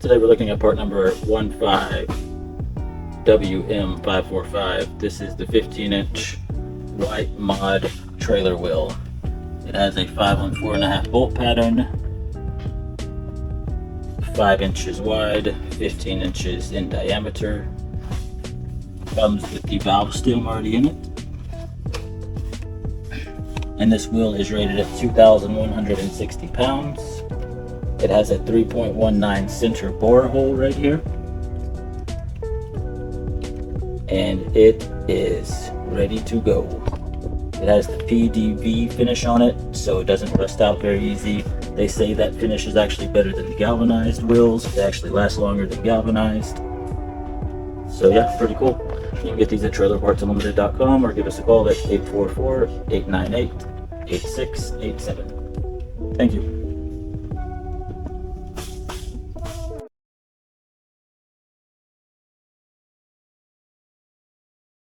Today we're looking at part number 15WM545. This is the 15-inch white mod trailer wheel. It has a 5x4.5 bolt pattern, 5 inches wide, 15 inches in diameter. Comes with the valve stem already in it. And this wheel is rated at 2,160 pounds. It has a 3.19 center bore hole right here. And it is ready to go. It has the PDV finish on it, so it doesn't rust out very easy. They say that finish is actually better than the galvanized wheels. They actually last longer than galvanized. So yeah, pretty cool. You can get these at trailerpartsunlimited.com or give us a call at 844-898-8687. Thank you.